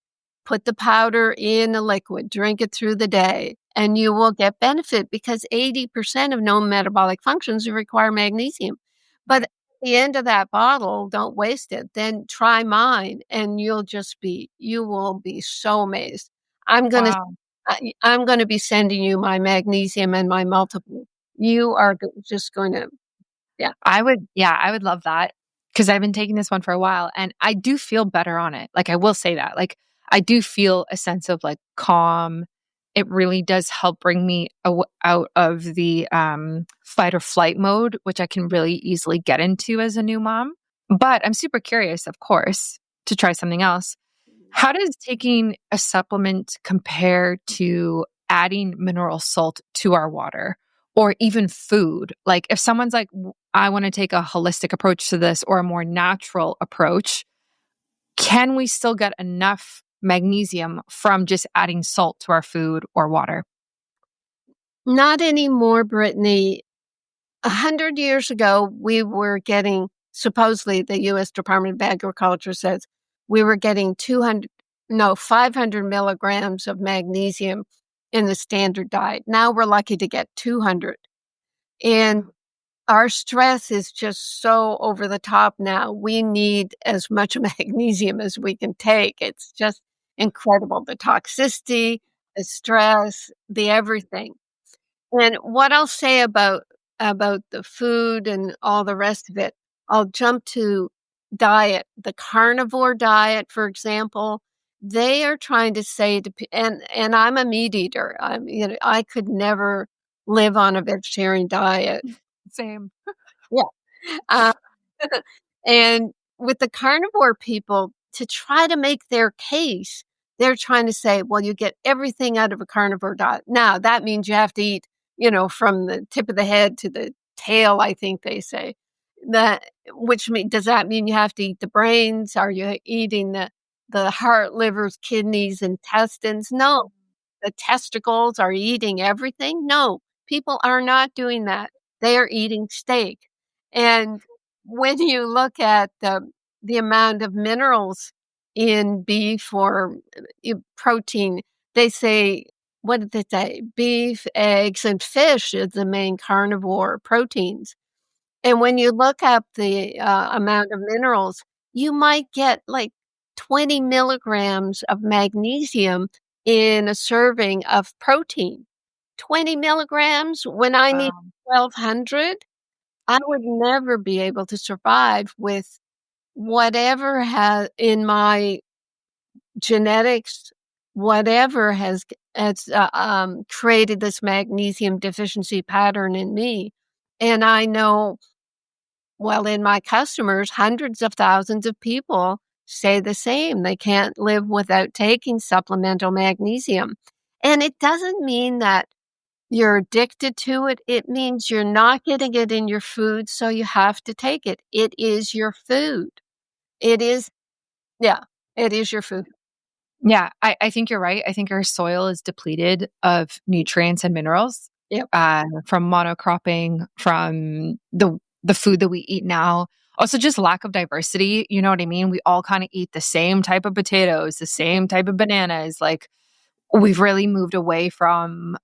Put the powder in a liquid, drink it through the day, and you will get benefit because 80% of known metabolic functions require magnesium. But at the end of that bottle, don't waste it. Then try mine and you will be so amazed. I'm going to Wow. I'm going to be sending you my magnesium and my multiple. You are just going to, yeah. I would love that because I've been taking this one for a while and I do feel better on it. Like, I will say that. Like, I do feel a sense of like calm. It really does help bring me out of the fight or flight mode, which I can really easily get into as a new mom. But I'm super curious, of course, to try something else. How does taking a supplement compare to adding mineral salt to our water or even food? Like, if someone's like, I want to take a holistic approach to this or a more natural approach, can we still get enough magnesium from just adding salt to our food or water? Not anymore, Brittany. 100 years ago, we were getting, supposedly the U.S. Department of Agriculture says, we were getting 500 milligrams of magnesium in the standard diet. Now we're lucky to get 200. And our stress is just so over the top now. We need as much magnesium as we can take. It's just incredible. The toxicity, the stress, the everything. And what I'll say about the food and all the rest of it, I'll jump to diet. The carnivore diet, for example, they are trying to say and I'm a meat eater. I could never live on a vegetarian diet. Same. Yeah. Uh, and with the carnivore people, to try to make their case, they're trying to say, well, you get everything out of a carnivore diet. Now, that means you have to eat, from the tip of the head to the tail, I think they say. Does that mean you have to eat the brains? Are you eating the heart, livers, kidneys, intestines? No. The testicles are eating everything? No. People are not doing that. They are eating steak. And when you look at the amount of minerals in beef or protein, they say, what did they say? Beef, eggs, and fish is the main carnivore proteins. And when you look up the amount of minerals, you might get like 20 milligrams of magnesium in a serving of protein. 20 milligrams when I need Wow. 1,200, I would never be able to survive with whatever has in my genetics, whatever has created this magnesium deficiency pattern in me. And I know, well, in my customers, hundreds of thousands of people say the same. They can't live without taking supplemental magnesium. And it doesn't mean that you're addicted to it. It means you're not getting it in your food, so you have to take it. It is your food. It is, yeah, it is your food. Yeah, I think you're right. I think our soil is depleted of nutrients and minerals Yep. from monocropping, from the food that we eat now. Also, just lack of diversity. You know what I mean? We all kind of eat the same type of potatoes, the same type of bananas. Like we've really moved away from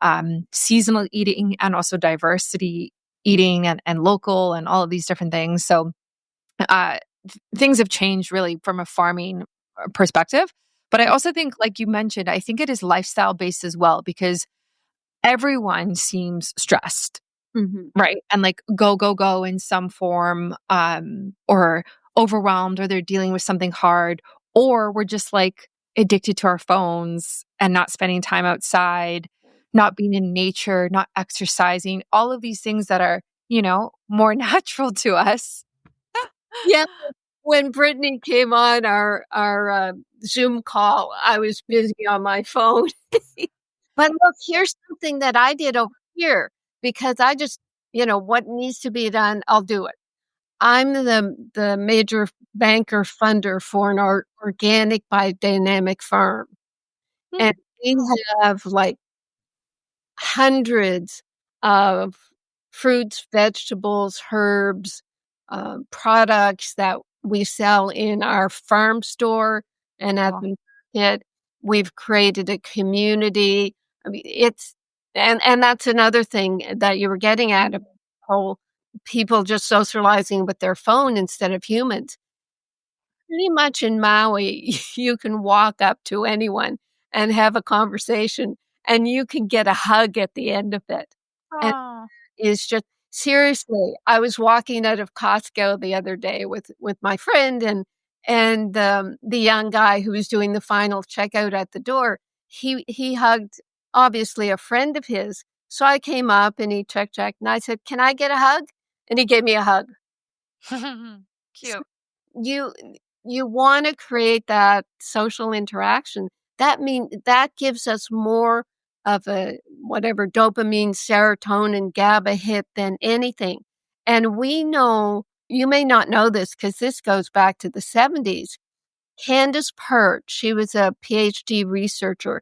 seasonal eating and also diversity eating and local and all of these different things. So uh, things have changed really from a farming perspective. But I also think, like you mentioned, I think it is lifestyle based as well because everyone seems stressed, Mhm. right? And like go in some form, or overwhelmed, or they're dealing with something hard, or we're just like addicted to our phones and not spending time outside, not being in nature, not exercising, all of these things that are, more natural to us. Yeah, when Brittany came on our Zoom call, I was busy on my phone. But look, here's something that I did over here because I just, what needs to be done, I'll do it. I'm the major banker funder for an organic biodynamic farm, and we have, like, hundreds of fruits, vegetables, herbs, products that we sell in our farm store and at Oh, the market. We've created a community. I mean, it's and that's another thing that you were getting at, a whole people just socializing with their phone instead of humans. Pretty much in Maui, you can walk up to anyone and have a conversation, and you can get a hug at the end of it. And oh. it's just seriously, I was walking out of Costco the other day with my friend and the young guy who was doing the final checkout at the door. He hugged, obviously, a friend of his. So I came up and he checked, and I said, "Can I get a hug?" And he gave me a hug. Cute. You you wanna create that social interaction. That gives us more of a whatever dopamine, serotonin, GABA hit than anything. And we know you may not know this because this goes back to the '70s. Candace Pert, she was a PhD researcher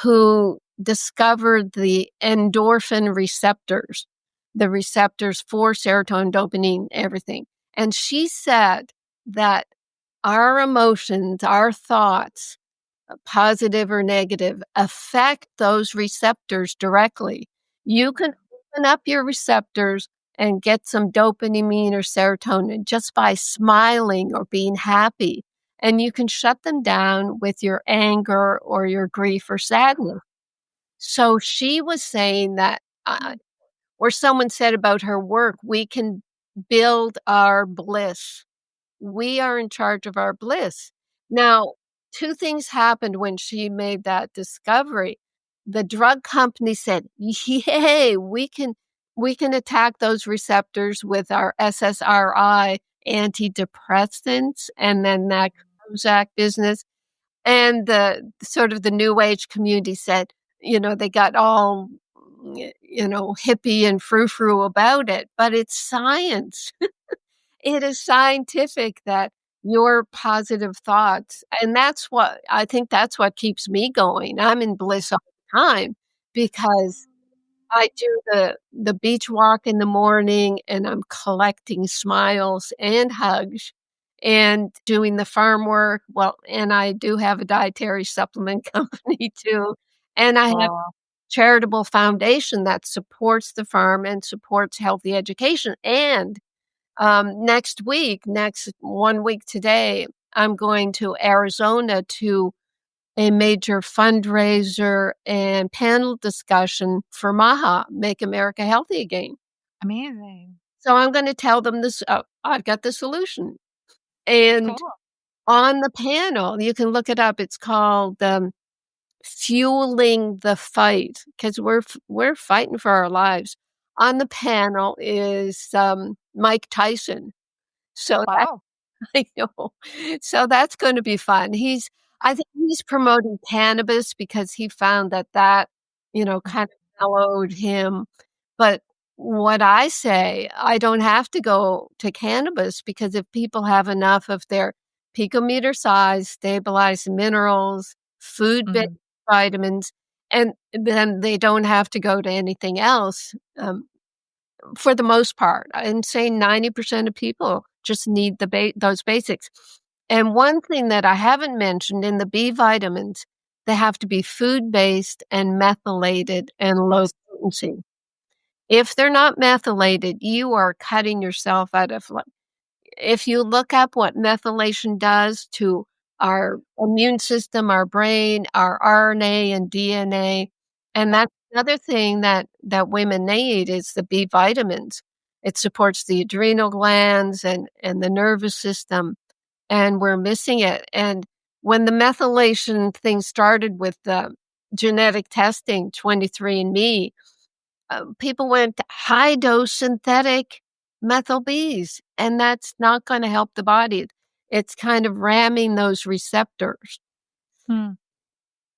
who discovered the endorphin receptors, the receptors for serotonin, dopamine, everything. And she said that our emotions, our thoughts, positive or negative, affect those receptors directly. You can open up your receptors and get some dopamine or serotonin just by smiling or being happy. And you can shut them down with your anger or your grief or sadness. So she was saying that, or someone said about her work, we can build our bliss. We are in charge of our bliss. Now, 2 things happened when she made that discovery. The drug company said, "Yay, we can attack those receptors with our SSRI antidepressants," and then that Prozac business. And the sort of the new age community said, they got all, hippie and frou-frou about it, but it's science. It is scientific that your positive thoughts and that's what keeps me going. I'm in bliss all the time because I do the beach walk in the morning, and I'm collecting smiles and hugs and doing the farm work. Well, and I do have a dietary supplement company too, and I have Oh, charitable foundation that supports the farm and supports healthy education. And, next 1 week today, I'm going to Arizona to a major fundraiser and panel discussion for MAHA, Make America Healthy Again. amazing. So I'm gonna tell them this, I've got the solution. And Cool. on the panel, you can look it up, it's called, Fueling the Fight, 'cause we're fighting for our lives. On the panel is, Mike Tyson. So Wow. I know. So that's gonna be fun. I think he's promoting cannabis because he found that, kind of mellowed him. But what I say, I don't have to go to cannabis because if people have enough of their picometer-sized stabilized minerals, food-based Mhm, vitamins, and then they don't have to go to anything else, for the most part. I'm saying 90% of people just need those basics. And one thing that I haven't mentioned in the B vitamins, they have to be food-based and methylated and low potency. If they're not methylated, you are cutting yourself out of if you look up what methylation does to our immune system, our brain, our RNA and DNA, and yeah. that's another thing that women need is the B vitamins. It supports the adrenal glands and the nervous system, and we're missing it. And when the methylation thing started with the genetic testing, 23andMe, people went high dose synthetic methyl Bs, and that's not gonna help the body. It's kind of ramming those receptors. Hmm.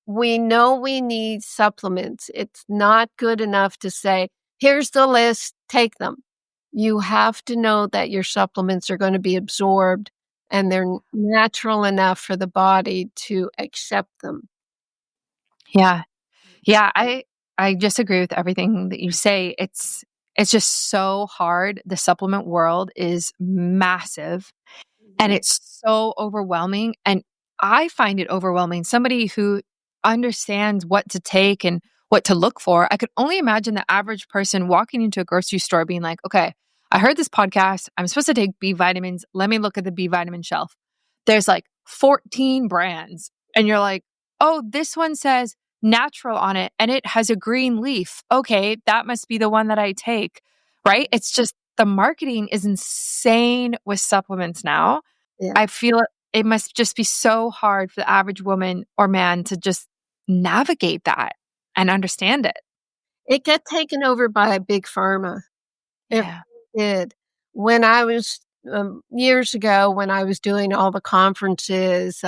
We know we need supplements. It's not good enough to say, "Here's the list, take them." You have to know that your supplements are gonna be absorbed and they're natural enough for the body to accept them. Yeah. Yeah, I just agree with everything that you say. It's just so hard. The supplement world is massive. And Mhm. it's so overwhelming, and I find it overwhelming. Somebody who understands what to take and what to look for, I could only imagine the average person walking into a grocery store being like, "Okay, I heard this podcast. I'm supposed to take B vitamins. Let me look at the B vitamin shelf." There's like 14 brands, and you're like, "Oh, this one says natural on it and it has a green leaf. Okay, that must be the one that I take." Right? It's just the marketing is insane with supplements now. Yeah. I feel it must just be so hard for the average woman or man to just navigate that and understand it. It got taken over by Big Pharma. It Yeah. did. When I was, years ago, when I was doing all the conferences,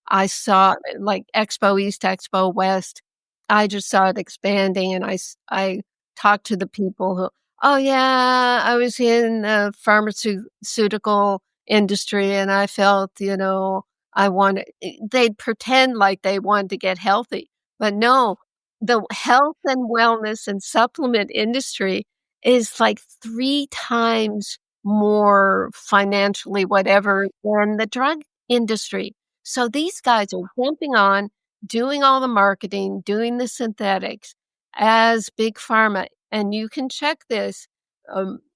I saw like Expo East, Expo West, I just saw it expanding and I talked to the people who, "Oh, yeah, I was in the pharmaceutical industry and I felt, I wanted" they'd pretend like they wanted to get healthy, but no, the health and wellness and supplement industry is like 3 times more financially whatever than the drug industry. So these guys are jumping on, doing all the marketing, doing the synthetics as Big Pharma, and you can check this,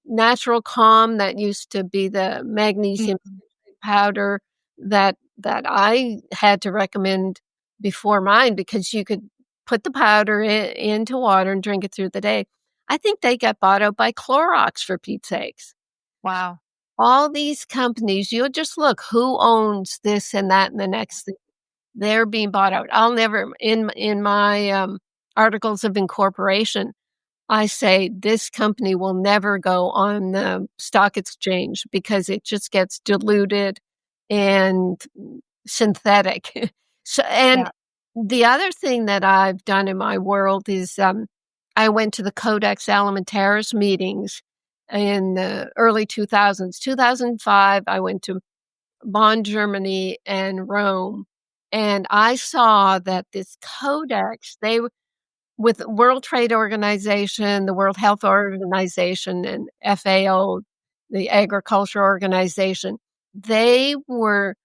Natural Calm that used to be the magnesium Mhm. powder that I had to recommend before mine because you could put the powder into water and drink it through the day. I think they got bought out by Clorox for Pete's sakes. Wow. All these companies, you'll just look who owns this and that and the next thing. They're being bought out. I'll never in my articles of incorporation, I say this company will never go on the stock exchange because it just gets diluted and synthetic. So and Yeah. the other thing that I've done in my world is, I went to the Codex Alimentarius meetings in the early 2000s. 2005, I went to Bonn, Germany, and Rome, and I saw that this codex, with the World Trade Organization, the World Health Organization, and FAO, the Agriculture Organization. They were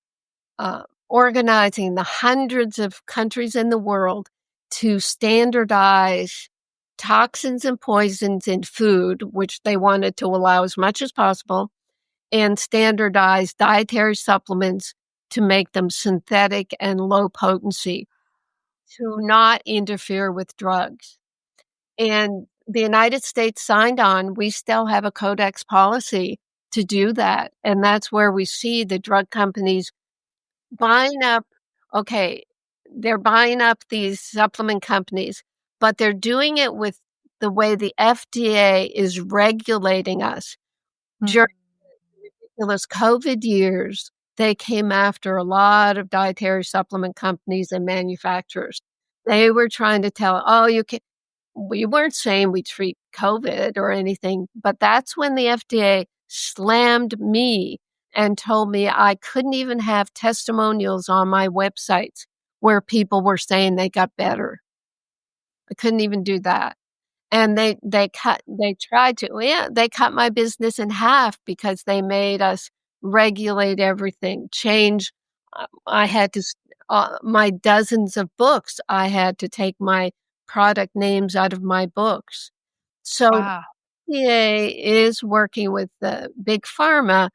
organizing the hundreds of countries in the world to standardize toxins and poisons in food, which they wanted to allow as much as possible, and standardize dietary supplements to make them synthetic and low potency to not interfere with drugs. And the United States signed on. We still have a codex policy to do that. And that's where we see the drug companies buying up, okay, they're buying up these supplement companies, but they're doing it with the way the FDA is regulating us. During the ridiculous COVID years, they came after a lot of dietary supplement companies and manufacturers. They were trying to tell, oh, you can. We weren't saying we treat COVID or anything, but that's when the FDA slammed me and told me I couldn't even have testimonials on my websites where people were saying they got better. I couldn't even do that. And they tried to, yeah, they cut my business in half because they made us regulate everything, change. I had to, my dozens of books, I had to take my product names out of my books. So Wow. the FDA is working with the Big Pharma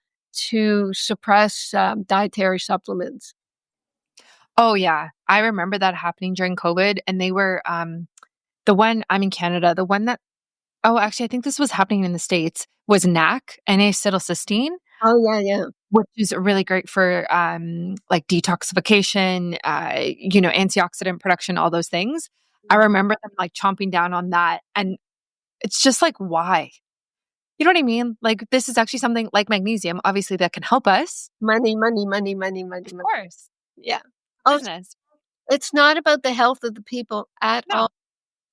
to suppress dietary supplements. Oh, yeah. I remember that happening during COVID, and they were, the one I'm in Canada, the one that oh, actually, I think this was happening in the States, was NAC, N-acetylcysteine, Oh, yeah, yeah. which is really great for, like, detoxification, antioxidant production, all those things. I remember them, like, chomping down on that, and it's just like, why? You know what I mean? Like, this is actually something like magnesium, obviously, that can help us. Money, money, money, money, money, Of money. course. Yeah. Oh, Business. it's not about the health of the people at No. all,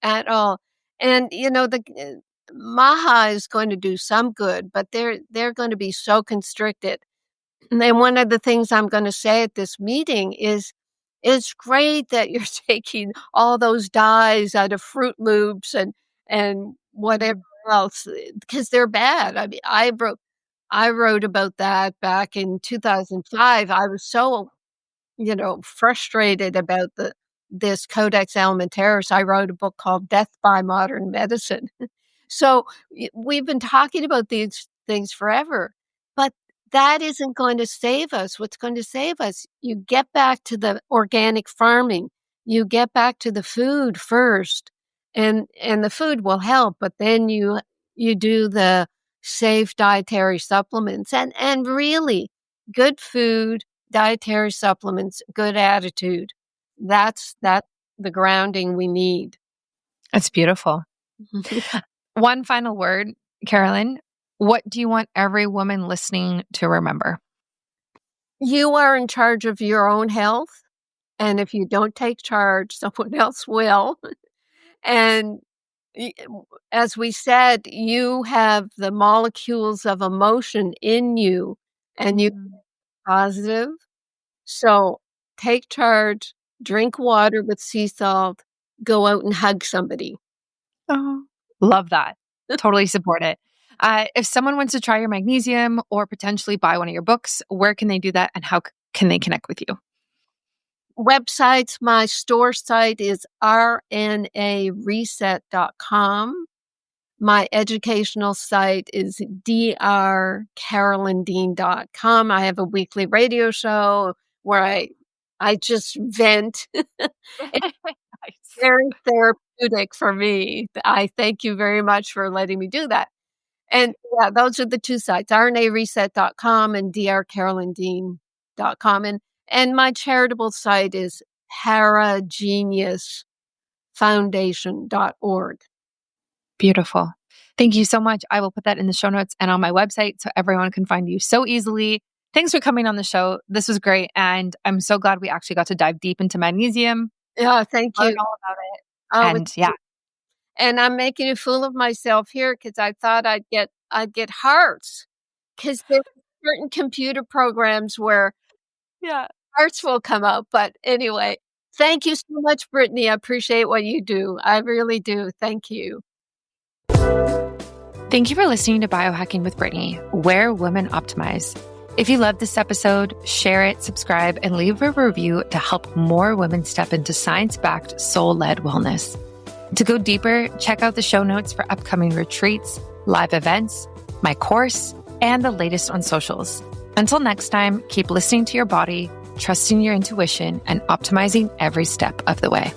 at all. And, the Maha is going to do some good, but they're going to be so constricted. And then one of the things I'm going to say at this meeting is, it's great that you're taking all those dyes out of Fruit Loops and whatever else because they're bad. I mean, I wrote about that back in 2005. I was so frustrated about this Codex Alimentarius. I wrote a book called Death by Modern Medicine. So we've been talking about these things forever, but that isn't going to save us. What's going to save us? You get back to the organic farming. You get back to the food first, and the food will help. But then you do the safe dietary supplements and really good food, dietary supplements, good attitude. That's the grounding we need. It's beautiful. One final word, Carolyn. What do you want every woman listening to remember? You are in charge of your own health, and if you don't take charge, someone else will. And y as we said, you have the molecules of emotion in you, and you positive. So, take charge, drink water with sea salt, go out and hug somebody. Oh, love that. Totally support it. If someone wants to try your magnesium or potentially buy one of your books, where can they do that and how can they connect with you? Websites, my store site is RnA ReSet.com. My educational site is drcarolyndean.com. I have a weekly radio show where I just vent. It's Nice. very therapeutic for me. I thank you very much for letting me do that. And yeah, those are the two sites, rnareset.com and drcarolyndean.com. And my charitable site is parageniusfoundation.org. Beautiful. Thank you so much. I will put that in the show notes and on my website so everyone can find you so easily. Thanks for coming on the show. This was great. And I'm so glad we actually got to dive deep into magnesium, Yeah, thank learn you. all about it. Oh, And yeah, and I'm making a fool of myself here because I thought I'd get hearts because there's certain computer programs where yeah. hearts will come up. But anyway, Thank you so much, Brittany. I appreciate what you do. I really do. Thank you. Thank you for listening to Biohacking with Brittany, where women optimize. If you loved this episode, share it, subscribe, and leave a review to help more women step into science-backed, soul-led wellness. To go deeper, check out the show notes for upcoming retreats, live events, my course, and the latest on socials. Until next time, keep listening to your body, trusting your intuition, and optimizing every step of the way.